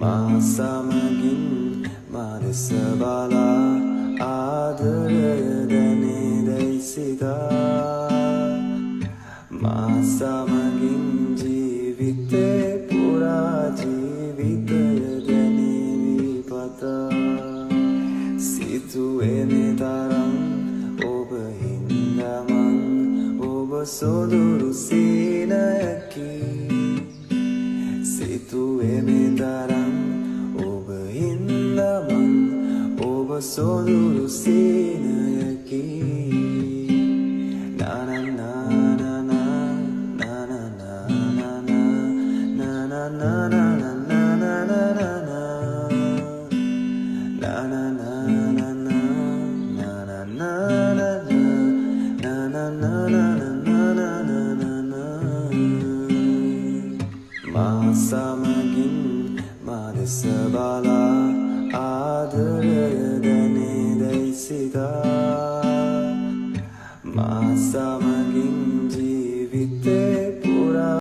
මාසමගින් මාදෙස බලා ආදරය දැනේදැයි සිතා මාසමගින් ජීවිතේ පුරා ජීවිතය දැනේවි පතා සිතුවේ මෙතරම් ඔබ හින්දමන් ඔබ සොදුරු සීනයකි සිතුවේ මෙතරම් ඔබ හින්දමන් ඔබ සොදුරු සීනයකි මාසමගින් මාදෙස බලා ආදරය දැනේදැයි සිතා මාසමගින් ජීවිතේ